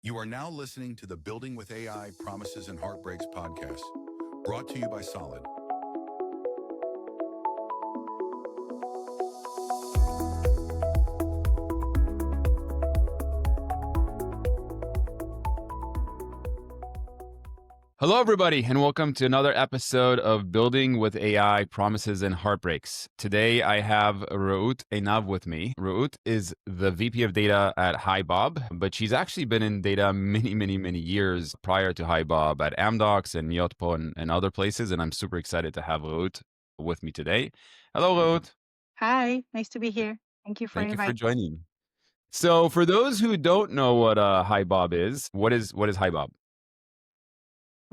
You are now listening to the Building with AI Promises and Heartbreaks podcast, brought to you by Solid. Hello, everybody, and welcome to another episode of Building with AI Promises and Heartbreaks. Today, I have Reut Einav with me. Reut is the VP of Data at HiBob, but she's actually been in data many years prior to HiBob at Amdocs and Yotpo and other places, and I'm super excited to have Reut with me today. Hello, Reut. Hi, nice to be here. Thank you for Thank you for inviting. joining. So, for those who don't know what HiBob is, what is HiBob?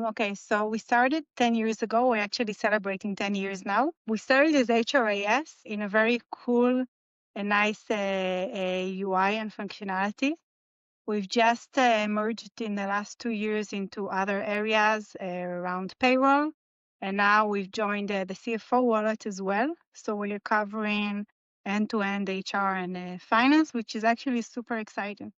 Okay, so we started 10 years ago. We're actually celebrating 10 years now. We started as HRAS in a very cool and nice UI and functionality. We've just merged in the last 2 years into other areas around payroll. And now we've joined the CFO wallet as well. So we're covering end-to-end HR and finance, which is actually super exciting.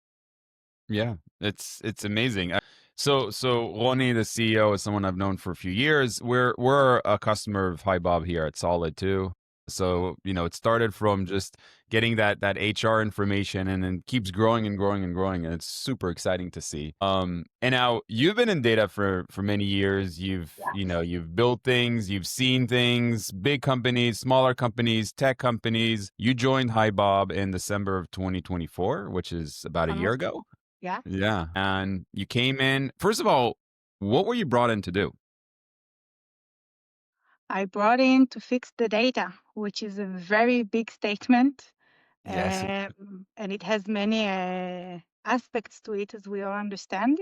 Yeah, it's amazing. So Ronnie, the CEO, is someone I've known for a few years. We're a customer of HiBob here at Solid too. So it started from just getting that HR information, and then keeps growing and growing and growing, and it's super exciting to see. And now you've been in data for many years. You've built things, you've seen things, big companies, smaller companies, tech companies. You joined HiBob in December of 2024, which is about a year Almost, ago. yeah. Yeah. And you came in, first of all, what were you brought in to do? I brought in to fix the data, which is a very big statement. Yes. And it has many aspects to it, as we all understand.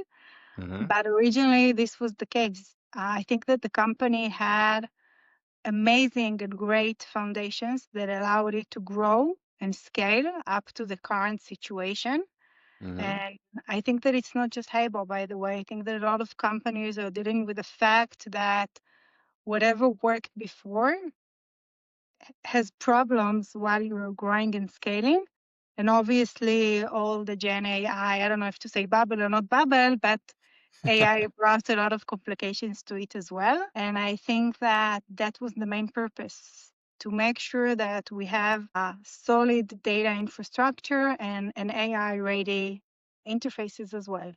Mm-hmm. But originally, this was the case. I think that the company had amazing and great foundations that allowed it to grow and scale up to the current situation. Mm-hmm. And I think that it's not just HiBob, by the way. I think that a lot of companies are dealing with the fact that whatever worked before has problems while you're growing and scaling. And obviously, all the Gen AI, I don't know if to say bubble or not bubble, but AI brought a lot of complications to it as well. And I think that that was the main purpose, to make sure that we have a solid data infrastructure and an AI-ready interfaces as well.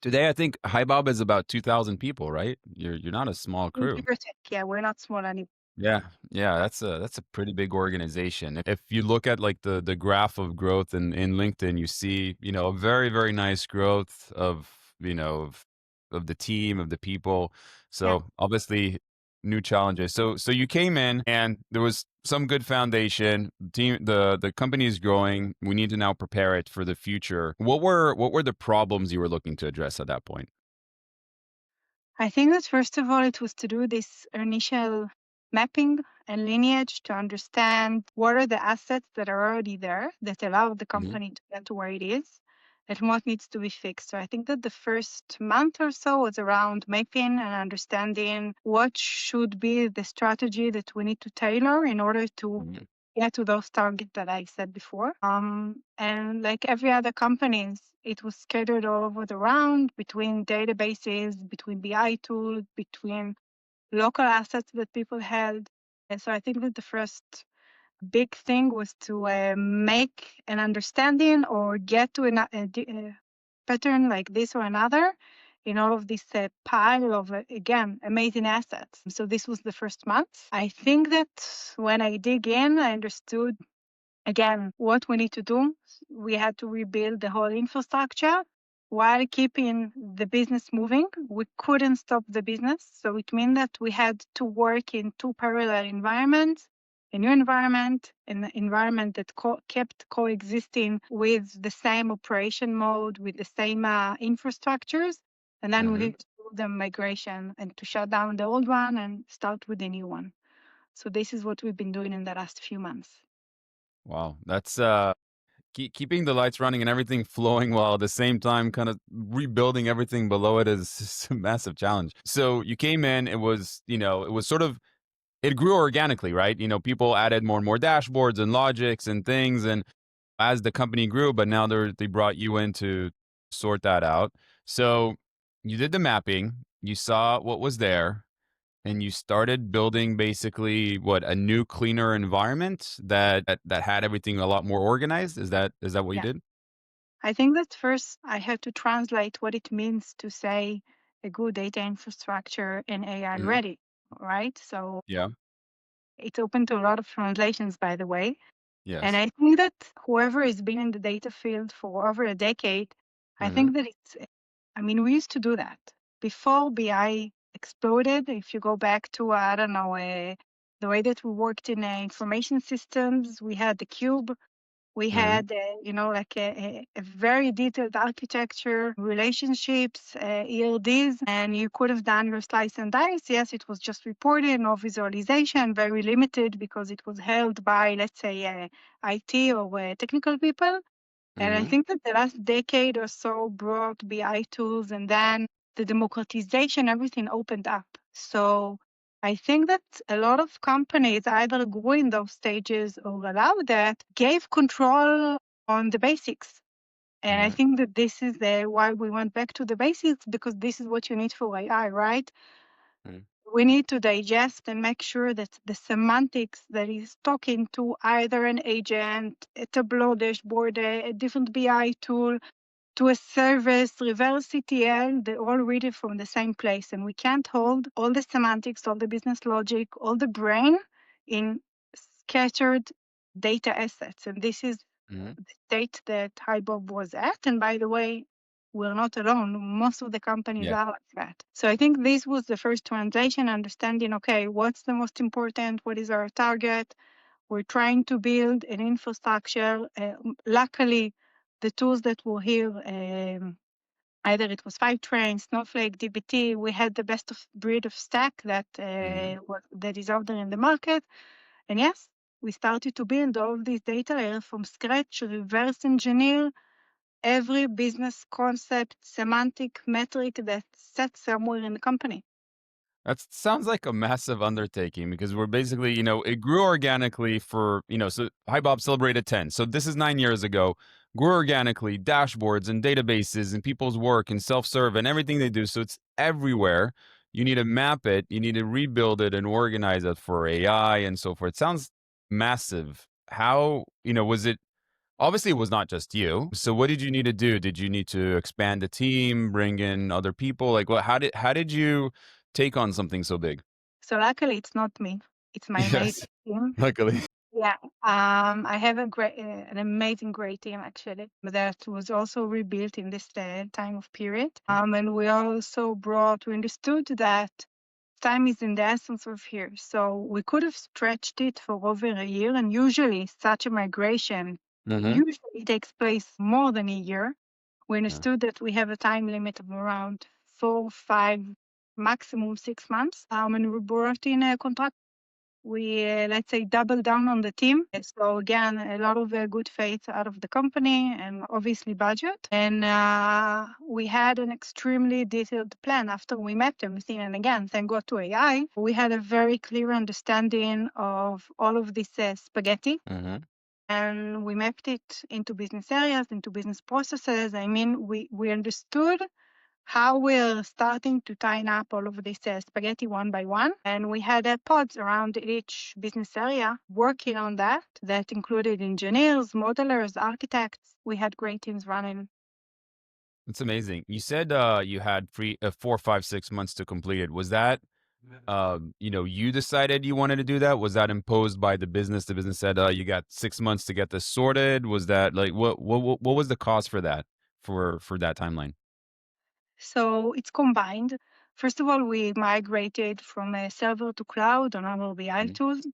Today, I think HiBob is about 2,000 people, right? You're not a small crew. Give or take. Yeah, we're not small anymore. Yeah, that's a pretty big organization. If you look at like the graph of growth in LinkedIn, you see a very nice growth of of the team, of the people. Yeah. So obviously new challenges. So you came in and there was some good foundation. The company is growing. We need to now prepare it for the future. What were the problems you were looking to address at that point? I think that first of all, it was to do this initial mapping and lineage to understand what are the assets that are already there that allow the company to get to where it is and what needs to be fixed. So I think that the first month or so was around mapping and understanding what should be the strategy that we need to tailor in order to Mhm. get to those targets that I said before. And like every other companies, it was scattered all over the round between databases, between BI tools, between local assets that people held. And so I think that the first big thing was to make an understanding or get to a pattern like this or another in all of this pile of, again, amazing assets. So this was the first month. I think that when I dig in, I understood, again, what we need to do. We had to rebuild the whole infrastructure while keeping the business moving. We couldn't stop the business. So it meant that we had to work in two parallel environments, a new environment, an environment that kept coexisting with the same operation mode, with the same infrastructures. And then we had to do the migration and to shut down the old one and start with the new one. So this is what we've been doing in the last few months. Wow, that's keeping the lights running and everything flowing while at the same time kind of rebuilding everything below it is a massive challenge. So you came in, it was sort of, it grew organically, right? People added more and more dashboards and logics and things, and as the company grew, but now they brought you in to sort that out. So you did the mapping, you saw what was there, and you started building basically what, a new cleaner environment that had everything a lot more organized. Is that what you Yeah. did? I think that first I had to translate what it means to say a good data infrastructure and AI Hmm. ready, right? So Yeah. it's open to a lot of translations, by the way. And Yes. I think that whoever has been in the data field for over a decade, I Hmm. think that I mean, we used to do that before BI exploded. If you go back to, I don't know, the way that we worked in information systems, we had the cube. We Hmm. had, like a very detailed architecture, relationships, ELDs, and you could have done your slice and dice. Yes, it was just reported, no visualization, very limited because it was held by, let's say, IT or technical people. And I Hmm. think that the last decade or so brought BI tools, and then the democratization, everything opened up. So I think that a lot of companies either grew in those stages or allowed that, gave control on the basics. And I Hmm. think that this is why we went back to the basics, because this is what you need for AI, right? Hmm. We need to digest and make sure that the semantics that is talking to either an agent, a Tableau dashboard, a different BI tool, to a service, reverse ETL, they all read it from the same place. And we can't hold all the semantics, all the business logic, all the brain in scattered data assets. And this is Hmm. the state that HiBob was at. And by the way, we're not alone. Most of the companies Yeah. are like that. So I think this was the first translation, understanding, okay, what's the most important? What is our target? We're trying to build an infrastructure. Luckily, the tools that were here, either it was Fivetran, Snowflake, DBT, we had the best of breed of stack that Hmm. that is out there in the market. And yes, we started to build all of these data layers from scratch, reverse engineer every business concept, semantic metric that sits somewhere in the company. That sounds like a massive undertaking because we're basically, it grew organically so HiBob celebrated 10. So this is 9 years ago. Grew organically, dashboards and databases and people's work and self-serve and everything they do. So it's everywhere. You need to map it, you need to rebuild it and organize it for AI and so forth. It sounds massive. How, was it obviously it was not just you. So what did you need to do? Did you need to expand the team, bring in other people? Like what how did you take on something so big? So luckily, it's not me. It's my Yes, amazing team. luckily. Yeah, I have an amazing, great team actually that was also rebuilt in this time of period. And we understood that time is in the essence of here. So we could have stretched it for over a year, and usually such a migration Mhm. usually takes place more than a year. We Yeah. understood that we have a time limit of around 4, 5, maximum 6 months. And we brought in a contract. We, let's say, double down on the team. So again, a lot of good faith out of the company and obviously budget. And we had an extremely detailed plan after we mapped everything. And again, thank God to AI, we had a very clear understanding of all of this spaghetti. Mhm. And we mapped it into business areas, into business processes. I mean, we understood how we're starting to tie up all of this spaghetti one by one. And we had pods around each business area working on that. That included engineers, modelers, architects. We had great teams running. It's amazing. You said you had 4, 5, 6 months to complete it. Was that you decided you wanted to do that? Was that imposed by the business? The business said, you got 6 months to get this sorted. Was that like what was the cost for that for that timeline? So it's combined. First of all, we migrated from a server to cloud on our BI Mhm. tools.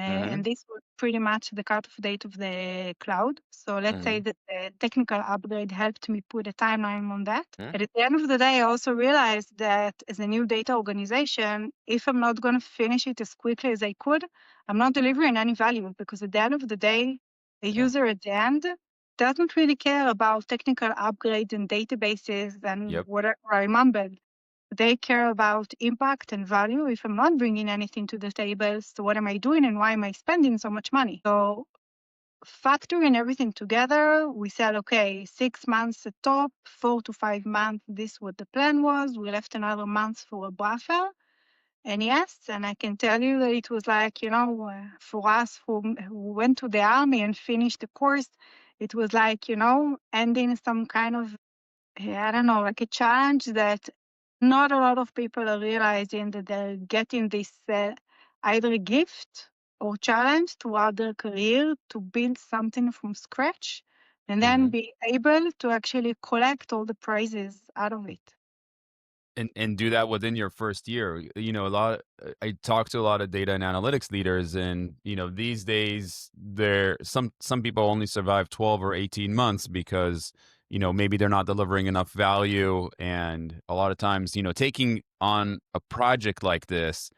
Mhm. And this was pretty much the cut-off date of the cloud. So let's say Mhm. that the technical upgrade helped me put a timeline on that. Mhm. And at the end of the day, I also realized that as a new data organization, if I'm not going to finish it as quickly as I could, I'm not delivering any value, because at the end of the day, a Yeah. user at the end doesn't really care about technical upgrades and databases and Yep. whatever I remembered. They care about impact and value. If I'm not bringing anything to the table, so what am I doing and why am I spending so much money? So factoring everything together, we said, okay, 6 months at top, 4 to 5 months, this what the plan was. We left another month for a buffer. And yes, and I can tell you that it was like, for us who went to the army and finished the course, it was like, ending some kind of, I don't know, like a challenge that not a lot of people are realizing that they're getting this either gift or challenge throughout their career to build something from scratch and then be able to actually collect all the prizes out of it. And do that within your first year. I talk to a lot of data and analytics leaders, and these days some people only survive 12 or 18 months because maybe they're not delivering enough value, and a lot of times taking on a project like this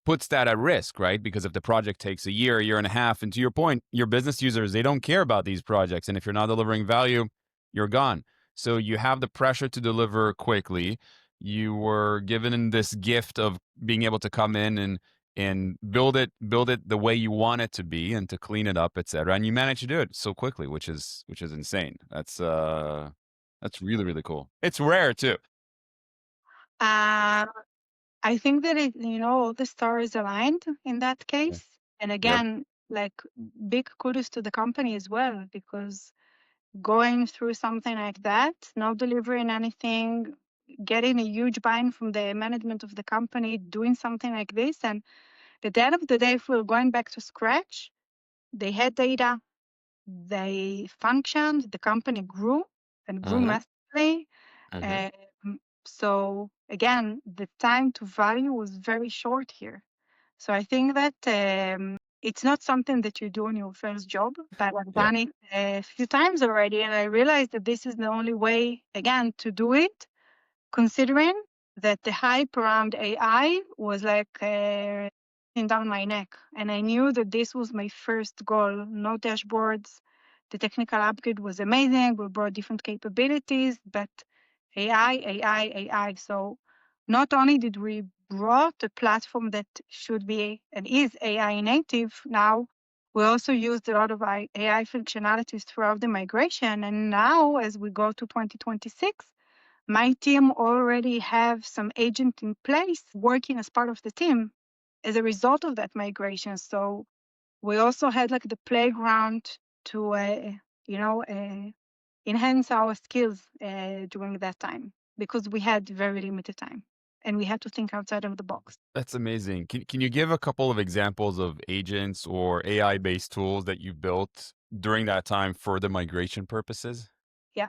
puts that at risk, right? Because if the project takes a year and a half, and to your point, your business users, they don't care about these projects. And if you're not delivering value, you're gone. So you have the pressure to deliver quickly. You were given this gift of being able to come in and build it the way you want it to be and to clean it up, etc. And you managed to do it so quickly, which is insane. That's really, really cool. It's rare too. I think that all the stars aligned in that case. And again, like big kudos to the company as well, because going through something like that, not delivering anything, getting a huge buy-in from the management of the company, doing something like this. And at the end of the day, if we're going back to scratch, they had data, they functioned, the company grew and grew massively. So again, the time to value was very short here. So I think that it's not something that you do in your first job, but I've done it a few times already, and I realized that this is the only way, again, to do it, considering that the hype around AI was like down my neck. And I knew that this was my first goal, no dashboards. The technical upgrade was amazing. We brought different capabilities, but AI. So not only did we brought a platform that should be and is AI native now, we also used a lot of AI functionalities throughout the migration. And now, as we go to 2026, my team already have some agent in place working as part of the team as a result of that migration. So we also had like the playground to, enhance our skills during that time because we had very limited time and we had to think outside of the box. That's amazing. Can you give a couple of examples of agents or AI-based tools that you built during that time for the migration purposes? Yeah.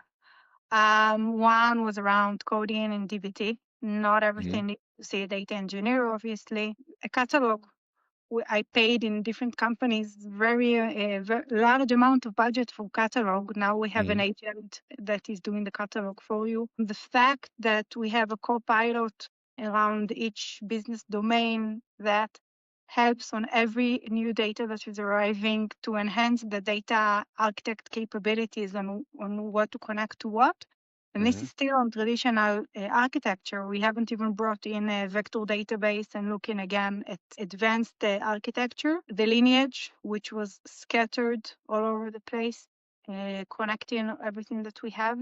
One was around coding and DBT. Not everything needs to see a data engineer, obviously. A catalog. I paid in different companies very large amount of budget for catalog. Now we have an agent that is doing the catalog for you. The fact that we have a co-pilot around each business domain that helps on every new data that is arriving to enhance the data architect capabilities on what to connect to what. And this is still on traditional architecture. We haven't even brought in a vector database and looking again at advanced architecture. The lineage, which was scattered all over the place, connecting everything that we have.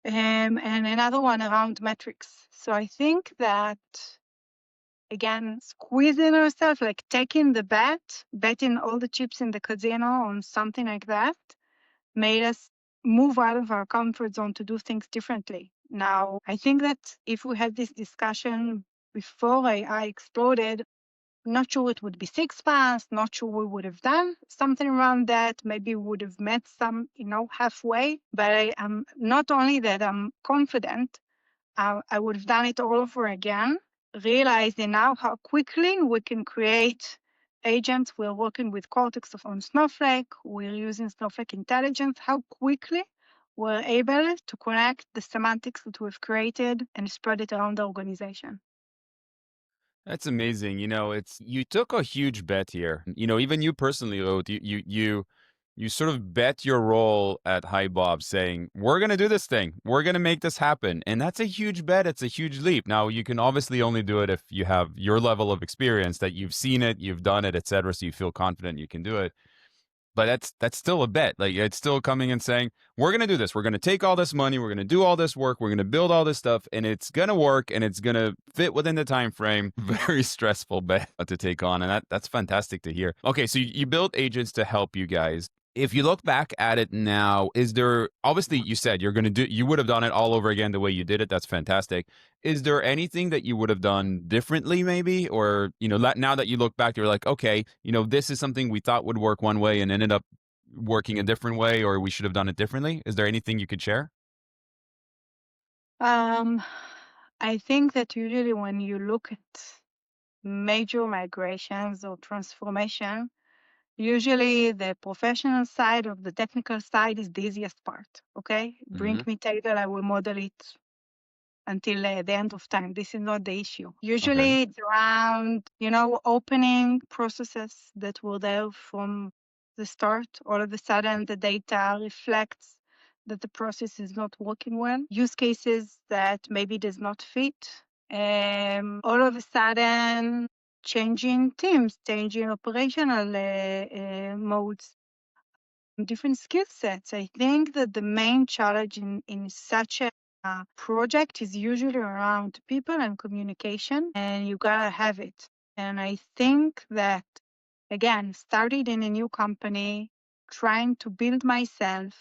And another one around metrics. So I think that, again, squeezing ourselves, like taking the betting all the chips in the casino on something like that, made us move out of our comfort zone to do things differently. Now, I think that if we had this discussion before I exploded, not sure it would be 6 months, not sure we would have done something around that. Maybe we would have met some, halfway. But I am not only that I'm confident, I would have done it all over again, realizing now how quickly we can create agents. We're working with Cortex on Snowflake. We're using Snowflake Intelligence. How quickly we're able to connect the semantics that we've created and spread it around the organization. That's amazing. You took a huge bet here. Even you personally, Reut, you sort of bet your role at HiBob saying, we're going to do this thing. We're going to make this happen. And that's a huge bet. It's a huge leap. Now, you can obviously only do it if you have your level of experience, that you've seen it, you've done it, etc. So you feel confident you can do it. but that's still a bet. Like it's still coming and saying, we're going to do this. We're going to take all this money. We're going to do all this work. We're going to build all this stuff, and it's going to work, and it's going to fit within the time frame. Very stressful bet to take on, and that's fantastic to hear. Okay, so you built agents to help you guys. If you look back at it now, is there, obviously you said you would have done it all over again the way you did it. That's fantastic. Is there anything that you would have done differently maybe? Or, now that you look back, you're like, okay, this is something we thought would work one way and ended up working a different way, or we should have done it differently. Is there anything you could share? I think that usually when you look at major migrations or transformation, usually the professional side of the technical side is the easiest part. Okay, bring me table, I will model it until the end of time. This is not the issue. Usually it's around, opening processes that were there from the start. All of a sudden the data reflects that the process is not working well. Use cases that maybe does not fit. All of a sudden changing teams, changing operational modes, different skill sets. I think that the main challenge in such a project is usually around people and communication, and you gotta have it. And I think that, again, started in a new company, trying to build myself,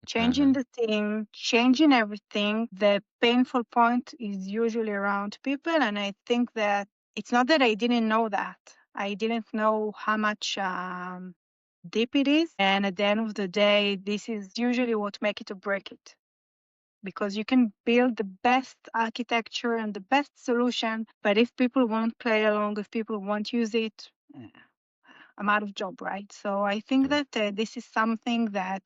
changing the team, changing everything. The painful point is usually around people, and I think that it's not that I didn't know that. I didn't know how much deep it is. And at the end of the day, this is usually what make it or break it. Because you can build the best architecture and the best solution, but if people won't play along, if people won't use it, I'm out of job, right? So I think that this is something that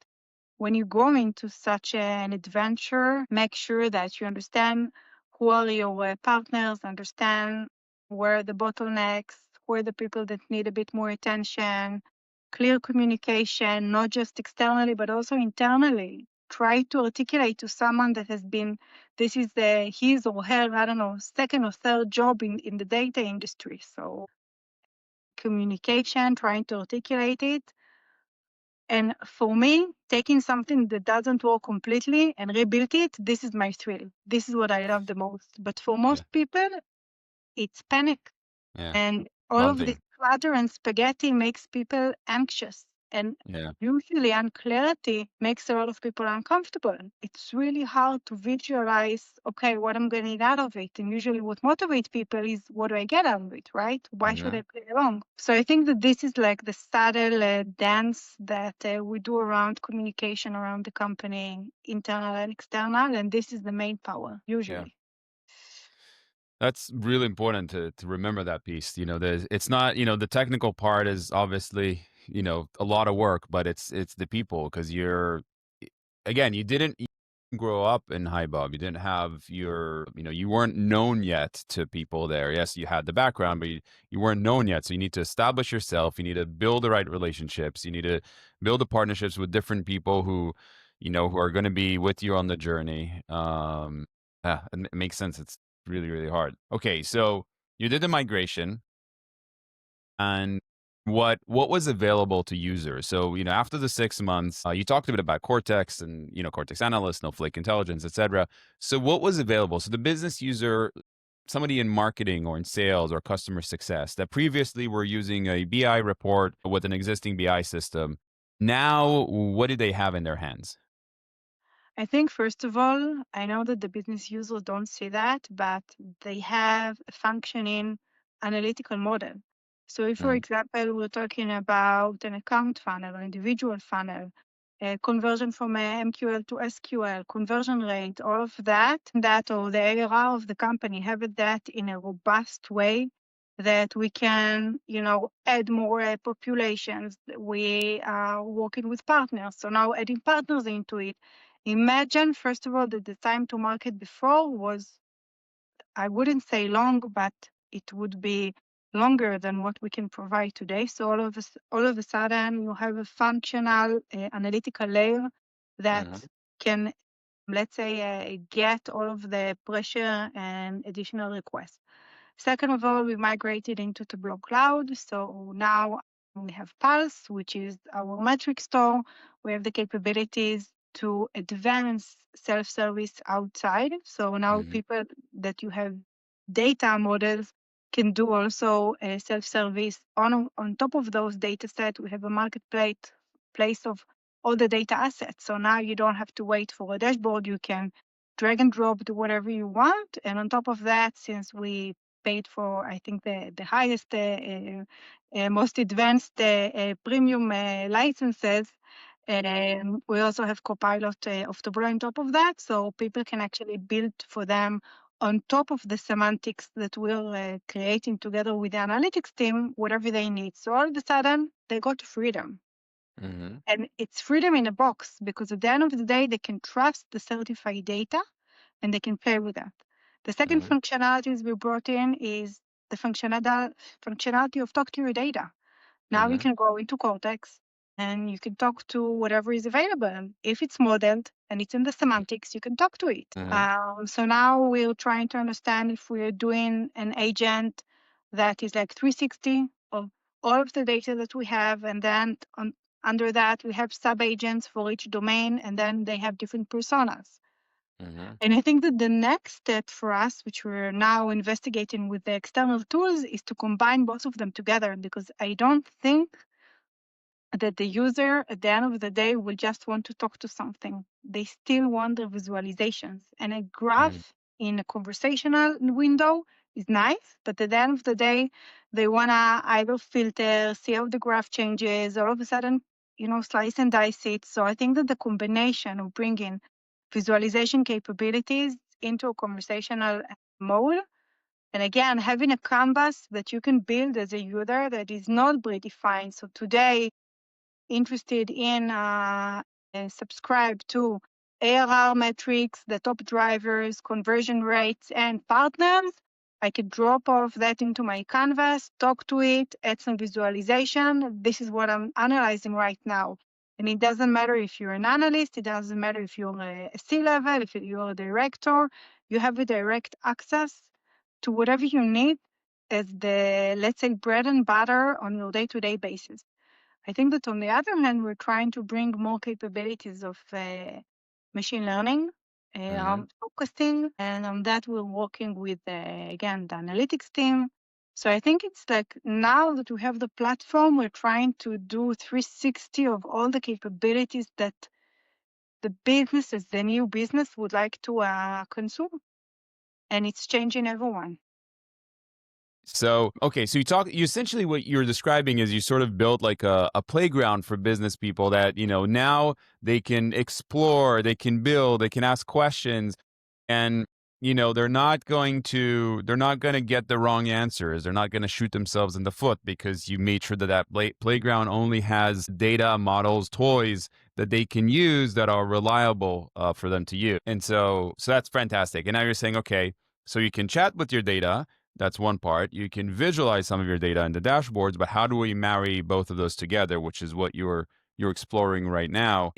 when you go into such an adventure, make sure that you understand who are your partners, understand where are the bottlenecks, who are the people that need a bit more attention, clear communication, not just externally, but also internally. Try to articulate to someone that has been, this is his or her, I don't know, second or third job in the data industry. So communication, trying to articulate it. And for me, taking something that doesn't work completely and rebuild it, this is my thrill. This is what I love the most. But for most people, it's panic. Yeah. And all of this clutter and spaghetti makes people anxious. And usually unclarity makes a lot of people uncomfortable. It's really hard to visualize, okay, what I'm going to get out of it. And usually what motivates people is, what do I get out of it, right? Why should I play along? So I think that this is like the subtle dance that we do around communication around the company, internal and external. And this is the main power, usually. That's really important to remember that piece. It's not, the technical part is obviously, a lot of work, but it's the people, because again, you didn't grow up in HiBob. You didn't have you weren't known yet to people there. Yes, you had the background, but you weren't known yet. So you need to establish yourself. You need to build the right relationships. You need to build the partnerships with different people who are going to be with you on the journey. It makes sense. It's really, really hard. Okay, so you did the migration, and what was available to users? So after the 6 months, you talked a bit about Cortex and Cortex Analyst, Snowflake Intelligence, etc. So what was available? So the business user, somebody in marketing or in sales or customer success that previously were using a BI report with an existing BI system, now what do they have in their hands? I think, first of all, I know that the business users don't see that, but they have a functioning analytical model. So if, for example, we're talking about an account funnel or individual funnel, conversion from MQL to SQL, conversion rate, all of that or the ARR of the company, have that in a robust way that we can, add more populations. We are working with partners. So now adding partners into it. Imagine, first of all, that the time to market before was, I wouldn't say long, but it would be longer than what we can provide today. So all of a sudden, you have a functional analytical layer that can, let's say, get all of the pressure and additional requests. Second of all, we migrated into Tableau Cloud. So now We have Pulse, which is our metric store. We have the capabilities to advance self-service outside. So now people that you have data models can do also self-service. On top of those data sets, we have a marketplace place of all the data assets. So now you don't have to wait for a dashboard. You can drag and drop to whatever you want. And on top of that, since we paid for, I think, the highest, most advanced premium licenses, we also have Copilot of Tableau on top of that. So people can actually build for them on top of the semantics that we're creating together with the analytics team, whatever they need. So all of a sudden, they got freedom. And it's freedom in a box, because at the end of the day, they can trust the certified data and they can play with that. The second functionalities we brought in is the functionality of talk to your data. Now you can go into Cortex and you can talk to whatever is available. And if it's modeled and it's in the semantics, you can talk to it. So now we're trying to understand if we're doing an agent that is like 360 of all of the data that we have. And then under that, we have sub-agents for each domain, and then they have different personas. And I think that the next step for us, which we're now investigating with the external tools, is to combine both of them together, because I don't think that the user at the end of the day will just want to talk to something. They still want the visualizations. And a graph in a conversational window is nice, but at the end of the day, they want to either filter, see how the graph changes, all of a sudden, slice and dice it. So I think that the combination of bringing visualization capabilities into a conversational mode, and again, having a canvas that you can build as a user that is not predefined. So today, interested in subscribe to ARR metrics, the top drivers, conversion rates, and partners, I could drop all of that into my canvas, talk to it, add some visualization. This is what I'm analyzing right now. And it doesn't matter if you're an analyst, it doesn't matter if you're a C-level, if you're a director, you have a direct access to whatever you need as the, let's say, bread and butter on your day-to-day basis. I think that on the other hand, we're trying to bring more capabilities of machine learning, focusing, and on that we're working with, again, the analytics team. So I think it's like now that we have the platform, we're trying to do 360 of all the capabilities that the business as the new business would like to consume. And it's changing everyone. So, okay, so you essentially what you're describing is you sort of built like a playground for business people that, now they can explore, they can build, they can ask questions, and, they're not going to get the wrong answers. They're not going to shoot themselves in the foot because you made sure that playground only has data, models, toys that they can use that are reliable for them to use. And so that's fantastic. And now you're saying, okay, so you can chat with your data. That's one part. You can visualize some of your data in the dashboards, but how do we marry both of those together, which is what you're exploring right now.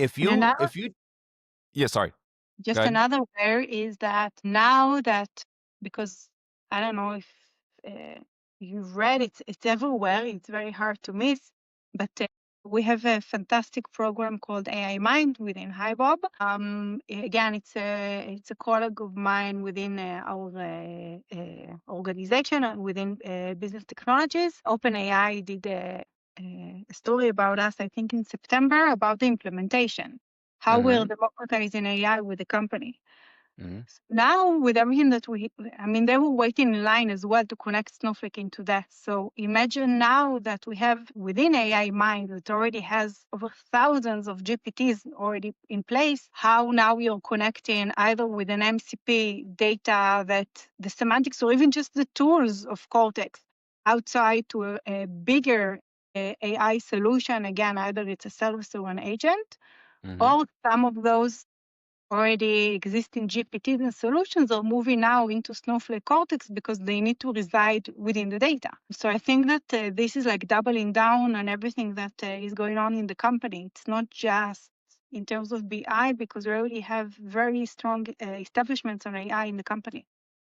Sorry. Just another way is that now that, because I don't know if you've read it, it's everywhere, it's very hard to miss, but we have a fantastic program called AI Mind within HiBob. Again, it's a colleague of mine within our organization and within business technologies. OpenAI did a story about us, I think in September, about the implementation. How we're democratizing AI with the company. Now, with everything that they were waiting in line as well to connect Snowflake into that. So imagine now that we have within AI Mind that already has over thousands of GPTs already in place, how now we are connecting either with an MCP data that the semantics or even just the tools of Cortex outside to a bigger AI solution. Again, either it's a service or an agent, or some of those already existing GPTs and solutions are moving now into Snowflake Cortex because they need to reside within the data. So I think that this is like doubling down on everything that is going on in the company. It's not just in terms of BI, because we already have very strong establishments on AI in the company.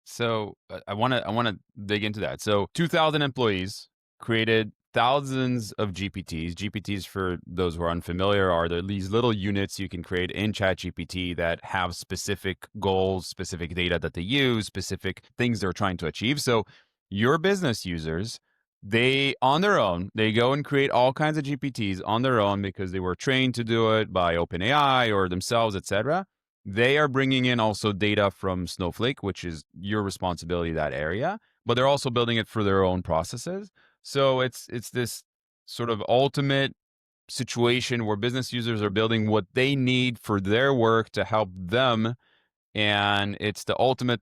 So I want to dig into that. So 2,000 employees, created thousands of GPTs. GPTs, for those who are unfamiliar, are these little units you can create in ChatGPT that have specific goals, specific data that they use, specific things they're trying to achieve. So your business users, they on their own, they go and create all kinds of GPTs on their own because they were trained to do it by OpenAI or themselves, etc. They are bringing in also data from Snowflake, which is your responsibility, that area, but they're also building it for their own processes. So it's this sort of ultimate situation where business users are building what they need for their work to help them, and it's the ultimate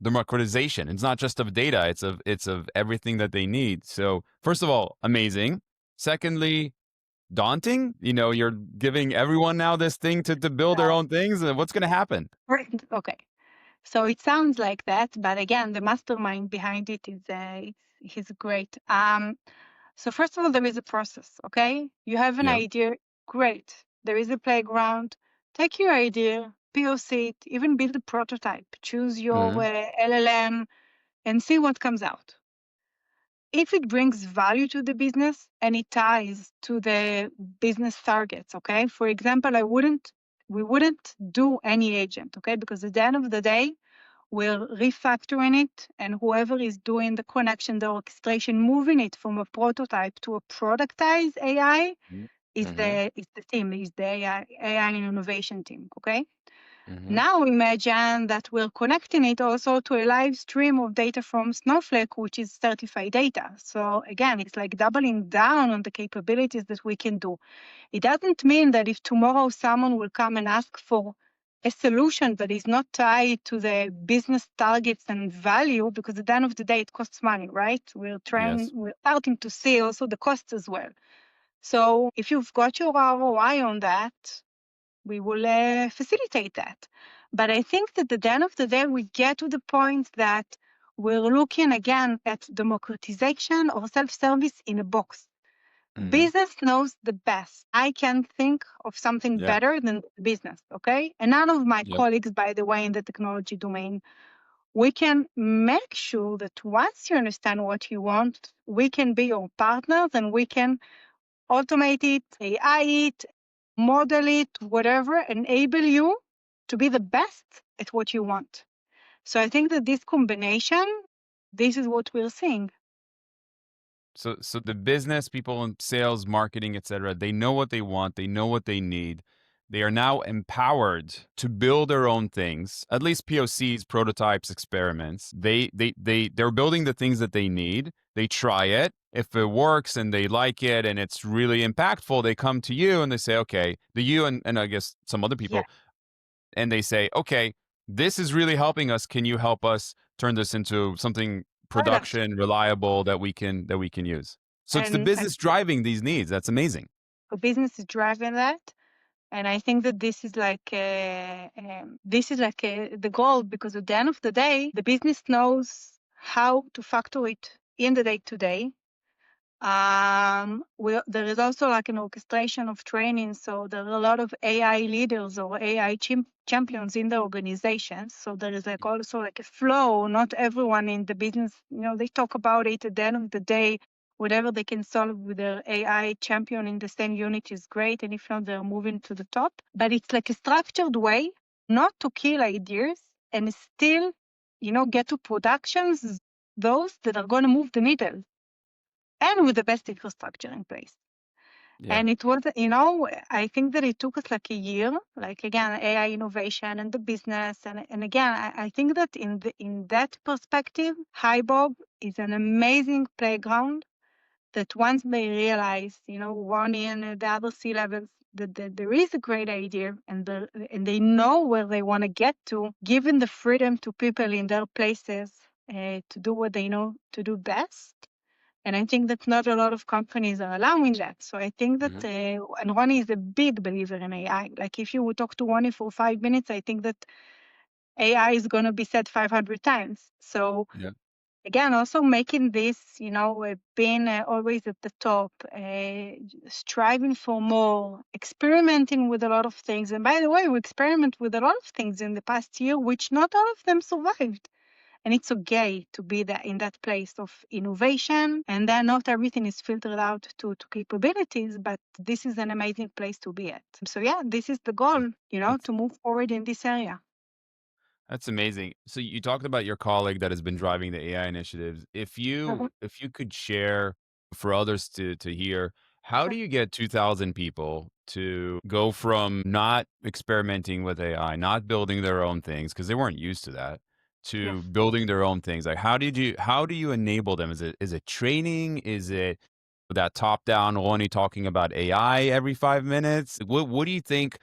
democratization. It's not just of data, it's of everything that they need. So first of all, amazing. Secondly, daunting. You're giving everyone now this thing to build their own things. What's going to happen? Right. Okay. So it sounds like that, but again, the mastermind behind it is he's great. So first of all, there is a process. Okay, you have an Yeah. idea, great. There is a playground. Take your idea, POC it, even build a prototype. Choose your LLM and see what comes out. If it brings value to the business and it ties to the business targets, okay? For example, we wouldn't do any agent, okay? Because at the end of the day, we're refactoring it, and whoever is doing the connection, the orchestration, moving it from a prototype to a productized AI is the team, is the AI and innovation team, okay? Now imagine that we're connecting it also to a live stream of data from Snowflake, which is certified data. So again, it's like doubling down on the capabilities that we can do. It doesn't mean that if tomorrow someone will come and ask for a solution that is not tied to the business targets and value, because at the end of the day, it costs money, right? We're starting to see also the costs as well. So if you've got your ROI on that, we will facilitate that. But I think that at the end of the day, we get to the point that we're looking again at democratization or self-service in a box. Business knows the best. I can't think of something better than business, okay? And none of my colleagues, by the way, in the technology domain, we can make sure that once you understand what you want, we can be your partners and we can automate it, AI it, model it, whatever, enable you to be the best at what you want. So I think that this combination, this is what we're seeing. So the business people in sales, marketing, etc., they know what they want, they know what they need. They are now empowered to build their own things, at least POCs, prototypes, experiments. They're building the things that they need. They try it. If it works and they like it and it's really impactful, they come to you and they say, okay, and I guess some other people, and they say, okay, this is really helping us. Can you help us turn this into something production, reliable, that we can use? So it's the business driving these needs. That's amazing. The business is driving that. And I think that this is like the goal, because at the end of the day, the business knows how to factor it in the day-to-day. There is also like an orchestration of training. So there are a lot of AI leaders or AI champions in the organization. So there is like also like a flow. Not everyone in the business, they talk about it. At the end of the day, whatever they can solve with their AI champion in the same unit is great. And if not, they're moving to the top. But it's like a structured way not to kill ideas and still, get to productions, those that are going to move the needle, and with the best infrastructure in place. And it was, I think that it took us like a year, like again, AI innovation and the business. And again, I think that in that perspective, HiBob is an amazing playground that once they realize, Ronnie and the other C-levels, that there is a great idea and they know where they want to get to, giving the freedom to people in their places to do what they know to do best. And I think that not a lot of companies are allowing that. So I think that, and Ronnie is a big believer in AI. Like if you would talk to Ronnie for 5 minutes, I think that AI is going to be said 500 times. So again, also making this, being always at the top, striving for more, experimenting with a lot of things. And by the way, we experiment with a lot of things in the past year, which not all of them survived. And it's okay to be in that place of innovation. And then not everything is filtered out to capabilities, but this is an amazing place to be at. So yeah, this is the goal, That's to move forward in this area. That's amazing. So you talked about your colleague that has been driving the AI initiatives. Mhm. If you could share for others to hear, how Sure. do you get 2,000 people to go from not experimenting with AI, not building their own things because they weren't used to that, Yes. to building their own things? Like how do you enable them? Is it training? Is it that top down Ronnie talking about AI every 5 minutes? What do you think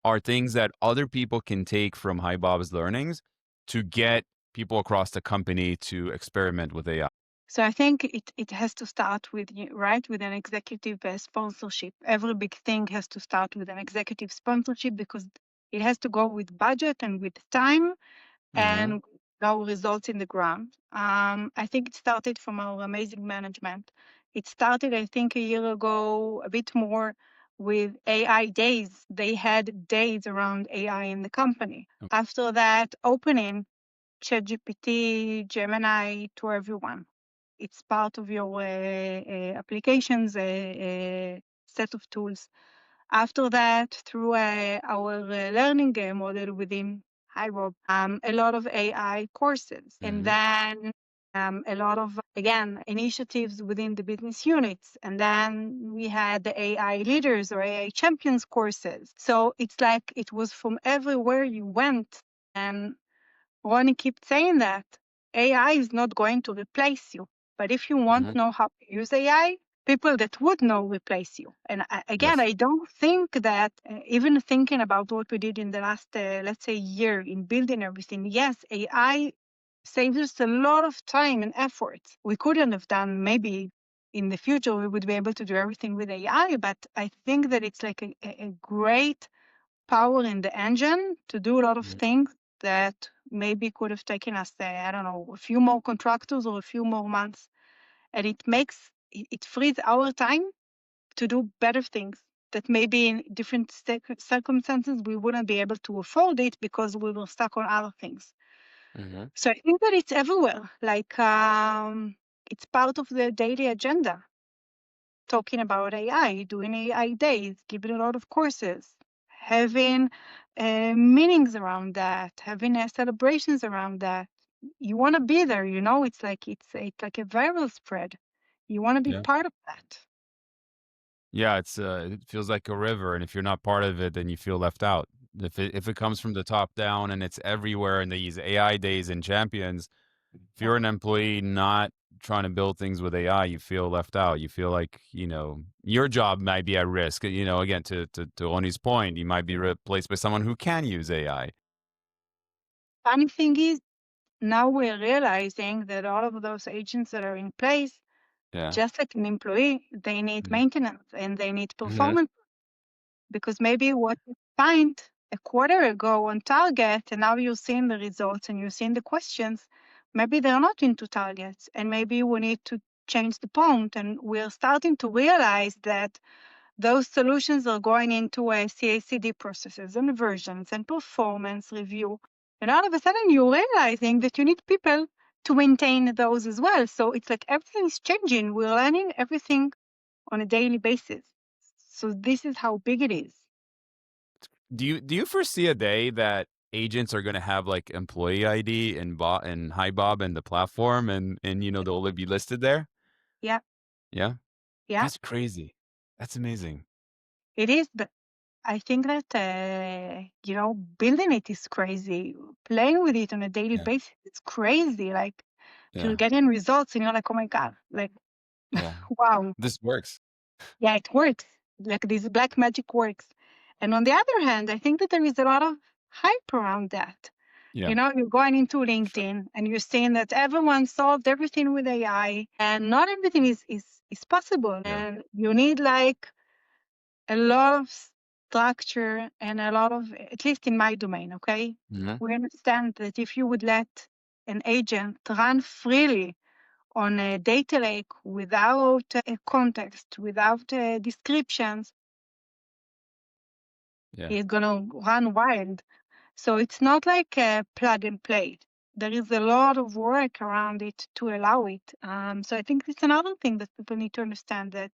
are things that other people can take from HiBob's learnings to get people across the company to experiment with AI? So I think it has to start with, right, with an executive sponsorship. Every big thing has to start with an executive sponsorship because it has to go with budget and with time Mhm. and our results in the ground. I think it started from our amazing management. It started, I think, a year ago, a bit more with AI days. They had days around AI in the company. Oh. After that, opening ChatGPT, Gemini to everyone. It's part of your applications set of tools. After that, through our learning model within HiBob, a lot of AI courses, and Mhm. then a lot of, again, initiatives within the business units. And then we had the AI leaders or AI champions courses. So it's like it was from everywhere you went. And Ronnie keeps saying that AI is not going to replace you. But if you want Mhm. to know how to use AI, people that would know replace you. And again, Yes. I don't think that even thinking about what we did in the last, let's say, year in building everything, yes, AI saves us a lot of time and effort. We couldn't have done, maybe in the future, we would be able to do everything with AI, but I think that it's like a great power in the engine to do a lot of Mhm. things that maybe could have taken us, I don't know, a few more contractors or a few more months. And it frees our time to do better things that maybe in different circumstances we wouldn't be able to afford it because we were stuck on other things. Mhm. So I think that it's everywhere. Like it's part of the daily agenda. Talking about AI, doing AI days, giving a lot of courses, having meetings around that, having celebrations around that. You want to be there, It's like it's like a viral spread. You want to be Yeah. part of that. Yeah, it feels like a river, and if you're not part of it, then you feel left out. If it comes from the top down and it's everywhere in these AI days and champions, if Yeah. you're an employee not trying to build things with AI, you feel left out. You feel like, your job might be at risk. Again, to Oni's point, you might be replaced by someone who can use AI. Funny thing is, now we're realizing that all of those agents that are in place, Yeah. just like an employee, they need Mhm. maintenance and they need Mhm. performance. Because maybe what you find a quarter ago on target, and now you're seeing the results and you're seeing the questions, maybe they're not into targets, and maybe we need to change the point. And we're starting to realize that those solutions are going into a CI/CD processes and versions and performance review. And all of a sudden, you're realizing that you need people to maintain those as well. So it's like everything is changing. We're learning everything on a daily basis. So this is how big it is. Do you foresee a day that agents are going to have like employee ID and HiBob and the platform and they'll be listed there? Yeah, Yeah. yeah, That's crazy. That's amazing. it is. But I think that, building it is crazy. Playing with it on a daily Yeah. basis, it's crazy. Like, you're Yeah. getting results and you're like, oh my God, like, Yeah. wow. This works. Yeah, it works. Like, this black magic works. And on the other hand, I think that there is a lot of hype around that. Yeah. You're going into Sure. LinkedIn and you're seeing that everyone solved everything with AI, and not everything is possible. Yeah. And you need like a lot of structure and a lot of, at least in my domain, okay? Mhm. We understand that if you would let an agent run freely on a data lake without a context, without descriptions, Yeah. it's going to run wild. So it's not like a plug and play. there is a lot of work around it to allow it. So I think it's another thing that people need to understand, that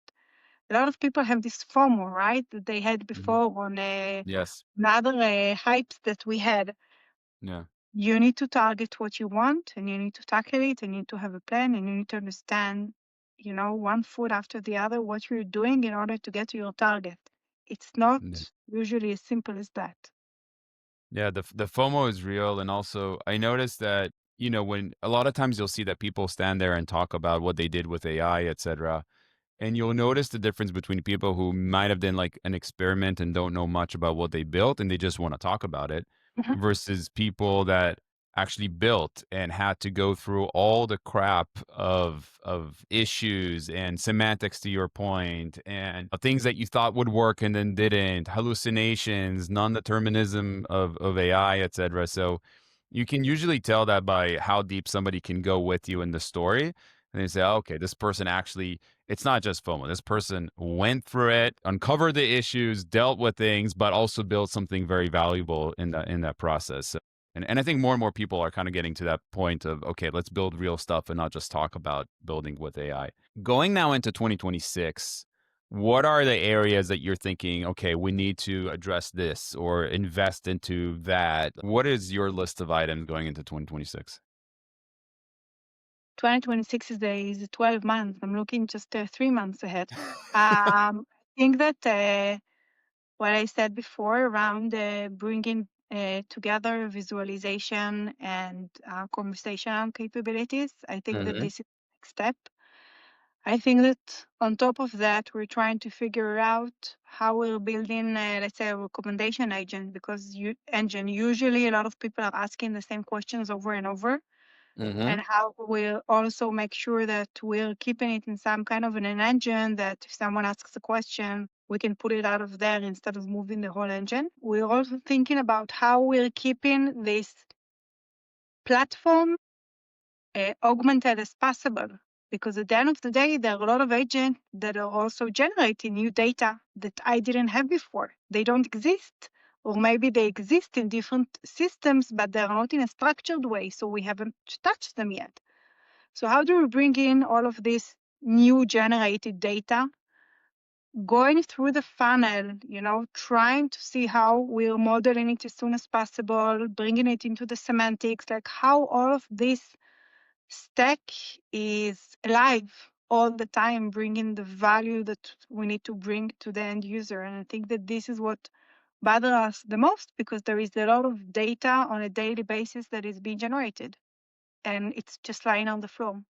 a lot of people have this FOMO, right? That they had Mhm. before on Yes. another hypes that we had. Yeah. You need to target what you want, and you need to tackle it, and you need to have a plan, and you need to understand, one foot after the other, what you're doing in order to get to your target. It's not Yeah. usually as simple as that. Yeah, the FOMO is real, and also I noticed that, when a lot of times you'll see that people stand there and talk about what they did with AI, etc. And you'll notice the difference between people who might have done like an experiment and don't know much about what they built and they just want to talk about it Mhm. versus people that actually built and had to go through all the crap of issues and semantics, to your point, and things that you thought would work and then didn't, hallucinations, non-determinism of AI, etc. So you can usually tell that by how deep somebody can go with you in the story. And they say, "Oh, okay, this person actually, it's not just FOMO. This person went through it, uncovered the issues, dealt with things, but also built something very valuable in that process." So, and I think more and more people are kind of getting to that point of, okay, let's build real stuff and not just talk about building with AI. Going now into 2026, what are the areas that you're thinking, okay, we need to address this or invest into that? What is your list of items going into 2026? 2026 is 12 months. I'm looking just 3 months ahead. I think that what I said before around bringing together visualization and conversational capabilities, I think that Hmm. this is the next step. I think that on top of that, we're trying to figure out how we're building, let's say, a recommendation agent, because usually a lot of people are asking the same questions over and over, Hmm. and how we'll also make sure that we're keeping it in some kind of an engine, that if someone asks a question, we can put it out of there instead of moving the whole engine. We're also thinking about how we're keeping this platform augmented as possible, because at the end of the day, there are a lot of agents that are also generating new data that I didn't have before. They don't exist, or maybe they exist in different systems, but they're not in a structured way, so we haven't touched them yet. So how do we bring in all of this new generated data, going through the funnel, trying to see how we're modeling it as soon as possible, bringing it into the semantics, like how all of this stack is alive all the time, bringing the value that we need to bring to the end user. And I think that this is what bothers us the most, because there is a lot of data on a daily basis that is being generated, and it's just lying on the floor.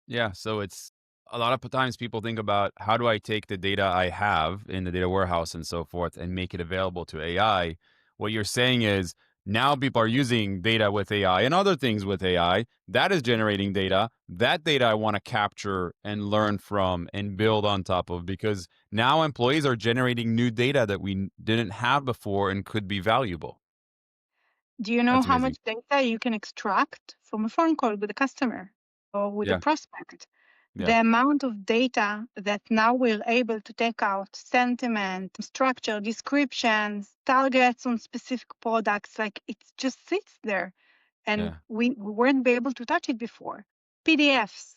Yeah, so it's a lot of times people think about how do I take the data I have in the data warehouse and so forth and make it available to AI. What you're saying is now people are using data with AI and other things with AI that is generating data. That data I want to capture and learn from and build on top of, because now employees are generating new data that we didn't have before and could be valuable. Do you know That's how amazing. much data you can extract from a phone call with a customer or with a Yeah, prospect? yeah, The amount of data that now we're able to take out, sentiment, structure, descriptions, targets on specific products, like it just sits there. And yeah, we weren't be able to touch it before. PDFs,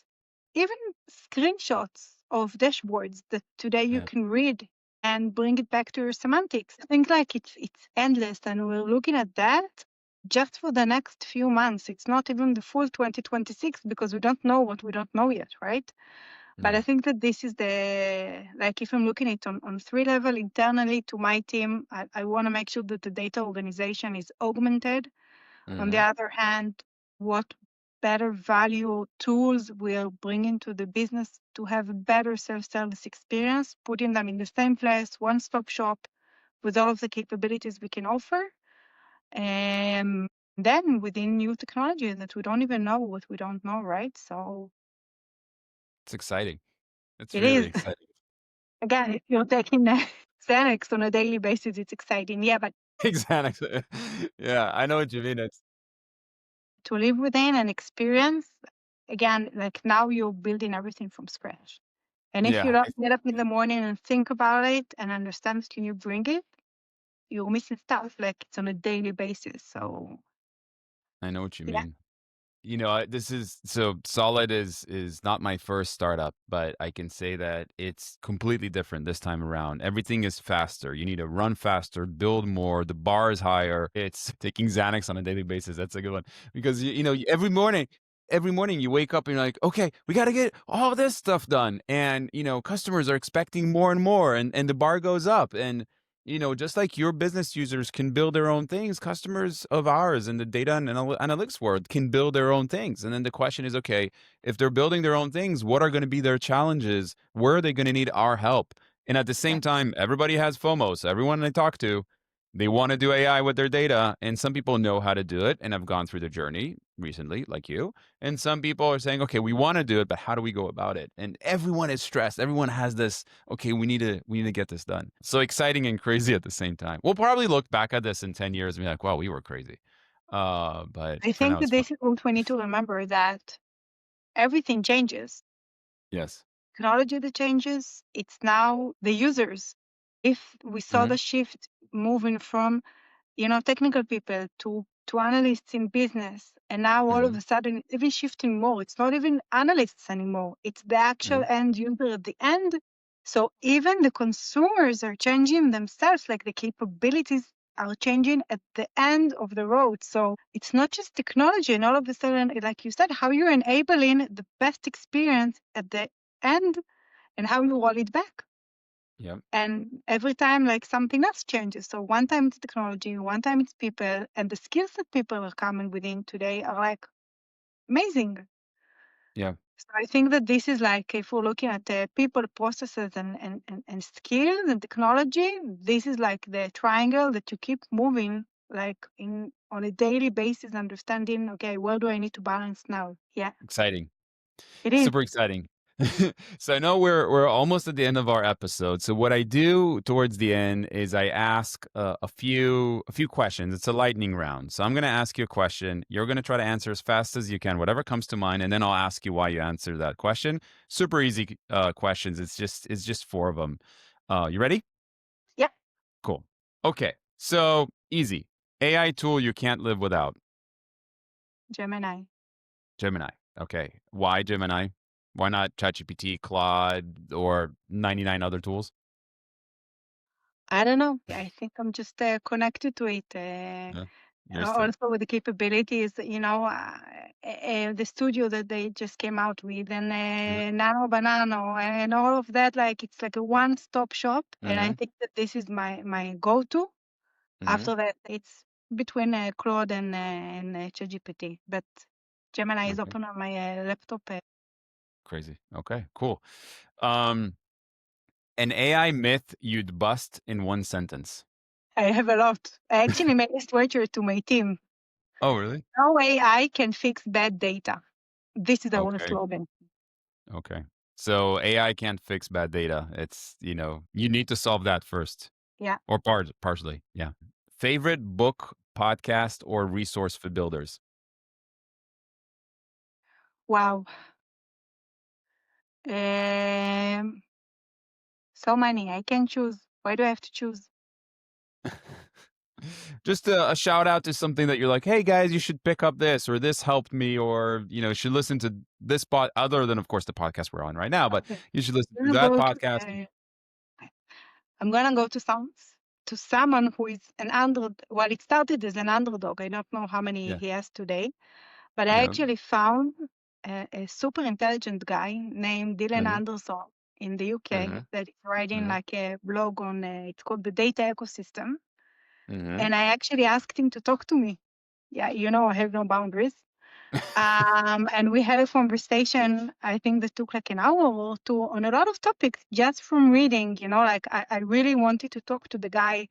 even screenshots of dashboards that today you yeah. can read and bring it back to your semantics. I think like it's endless, and we're looking at that just for the next few months. It's not even the full 2026, because we don't know what we don't know yet, right? But Yeah. I think that this is like if I'm looking at it on 3 level internally to my team, I want to make sure that the data organization is augmented. On the Hmm. other hand, what better value tools will bring into the business to have a better self-service experience, putting them in the same place, one-stop shop with all of the capabilities we can offer. And then within new technology that we don't even know what we don't know, right? So It's exciting. It's it really is, exciting. again, if you're taking Xanax on a daily basis, it's exciting. Yeah, but Exactly. Yeah, I know what you mean. It's to live within and experience, again, like now you're building everything from scratch. And if you yeah, don't get up in the morning and think about it and understand, can you bring it? You're missing stuff, like it's on a daily basis. So I know what you Yeah, mean. This is so Solid is not my first startup, but I can say that it's completely different this time around. Everything is faster. You need to run faster, build more. The bar is higher. It's taking Xanax on a daily basis. That's a good one because every morning you wake up and you're like, okay, we got to get all this stuff done, and customers are expecting more and more, and the bar goes up, and just like your business users can build their own things, customers of ours in the data and analytics world can build their own things. And then the question is, okay, if they're building their own things, what are going to be their challenges? Where are they going to need our help? And at the yeah. same time, everybody has FOMO. So everyone I talk to, they want to do AI with their data. And some people know how to do it and have gone through the journey recently, like you. And some people are saying, okay, we want to do it, but how do we go about it? And everyone is stressed. Everyone has this, okay, we need to get this done. So exciting and crazy at the same time. We'll probably look back at this in 10 years and be like, wow, we were crazy. But I for think now that it's fun. this is what we need to remember, that everything changes. Yes. Technology that changes, it's now the users. If we saw Hmm. the shift moving from technical people to analysts in business, and now all of Hmm. a sudden it's even shifting more. It's not even analysts anymore. It's the actual Hmm. end user at the end. So even the consumers are changing themselves, like the capabilities are changing at the end of the road. So it's not just technology, and all of a sudden, like you said, how you're enabling the best experience at the end and how you roll it back. Yep. And every time, like something else changes. So one time it's technology, one time it's people, and the skills that people are coming within today are like amazing. Yeah. So I think that this is like, if we're looking at people, processes, and skills and technology, this is like the triangle that you keep moving like in on a daily basis, understanding, okay, where do I need to balance now? Yeah, Exciting. it is. Super exciting. So I know we're almost at the end of our episode. So what I do towards the end is I ask a few questions. It's a lightning round. So I'm going to ask you a question. You're going to try to answer as fast as you can, whatever comes to mind, and then I'll ask you why you answered that question. Super easy questions. It's just four of them. You ready? Yeah, Cool. Okay. So easy. AI tool you can't live without. Gemini. Gemini. Okay. Why Gemini? Why not ChatGPT, Claude, or 99 other tools? I don't know. I think I'm just connected to it. Yeah. Yours too. Also with the capabilities, the studio that they just came out with, and Nano Banano, and all of that, like it's like a one-stop shop. And I Mm-hmm. think that this is my go-to. Mm-hmm. After that, it's between Claude and ChatGPT. But Gemini is Okay. open on my laptop. Crazy. Okay. Cool. Um, an AI myth you'd bust in one sentence. I have a lot. I actually made a sweatshirt to my team. Oh, really? No AI can fix bad data. This is our Okay. slogan. Okay. So AI can't fix bad data. It's, you need to solve that first, Yeah. or partially. Yeah. Favorite book, podcast, or resource for builders? Wow. Um, so many. I can choose. Why do I have to choose? Just a shout out to something that you're like, hey guys, you should pick up this, or this helped me, or you should listen to this other than of course the podcast we're on right now, but Okay. you should listen I'm to gonna that go podcast. I'm gonna go to someone who is an underdog. Well, it started as an underdog. I don't know how many Yeah. he has today, but I Yeah. actually found a super intelligent guy named Dylan Hmm. Anderson in the UK Hmm. that is writing Hmm. like a blog on. It's called the Data Ecosystem, Hmm. and I actually asked him to talk to me. Yeah, I have no boundaries. And we had a conversation, I think that took like an hour or two on a lot of topics just from reading, like I really wanted to talk to the guy.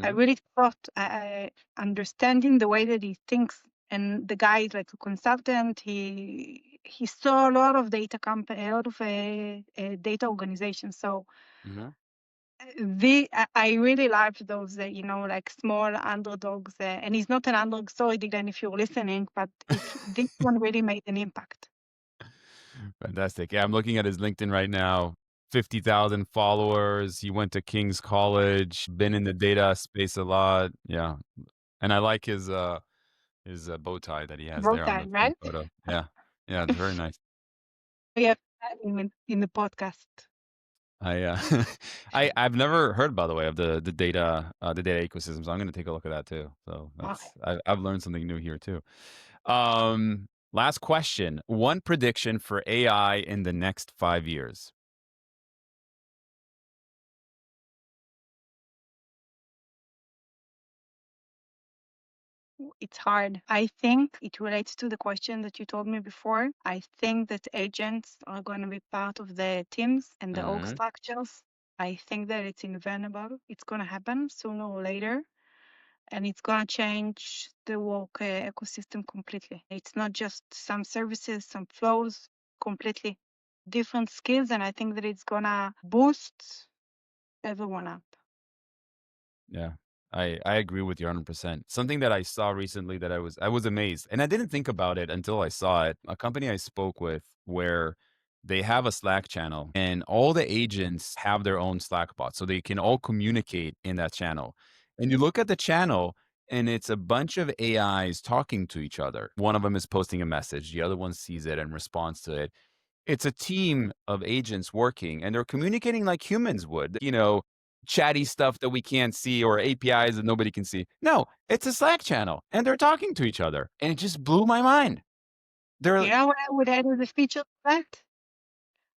I Hmm. really thought understanding the way that he thinks. And the guy is like a consultant. He saw a lot of a lot of data organizations. So Hmm. I really loved those, like small underdogs. And he's not an underdog, sorry, Dylan, if you're listening, but this one really made an impact. Fantastic. Yeah, I'm looking at his LinkedIn right now. 50,000 followers. He went to King's College, been in the data space a lot. Yeah. And I like his bow tie that he has Wrote there on that, the right? photo. Yeah, yeah, it's very nice. We have that in the podcast. I've never heard, by the way, of the data ecosystem. So I'm going to take a look at that too. So Okay. I've learned something new here too. Last question: one prediction for AI in the next 5 years. It's hard. I think it relates to the question that you told me before. I think that agents are going to be part of the teams and the org structures. I think that it's inevitable. It's going to happen sooner or later. And it's going to change the work ecosystem completely. It's not just some services, some flows, completely different skills. And I think that it's going to boost everyone up. Yeah, I agree with you 100%. Something that I saw recently that I was amazed, and I didn't think about it until I saw it. A company I spoke with where they have a Slack channel and all the agents have their own Slack bot, so they can all communicate in that channel. And you look at the channel and it's a bunch of AIs talking to each other. One of them is posting a message, the other one sees it and responds to it. It's a team of agents working and they're communicating like humans would, chatty stuff that we can't see or APIs that nobody can see. No, it's a Slack channel and they're talking to each other. And it just blew my mind. You know what I would add as a feature to that?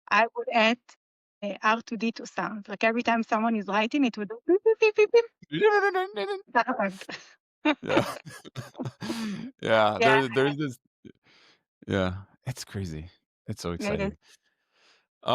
I would add R2D2 sound. Like every time someone is writing, it would do beep, beep, beep, beep, beep. Yeah. Yeah. Yeah, There's this. Yeah. It's crazy. It's so it is. exciting.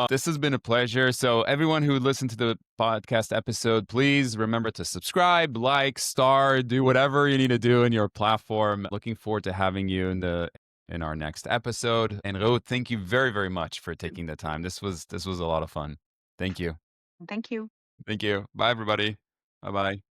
This has been a pleasure. So, everyone who listened to the podcast episode, please remember to subscribe, like, star, do whatever you need to do in your platform. Looking forward to having you in our next episode. And Reut, thank you very, very much for taking the time. This was a lot of fun. Thank you. Thank you. Thank you. Bye, everybody. Bye bye.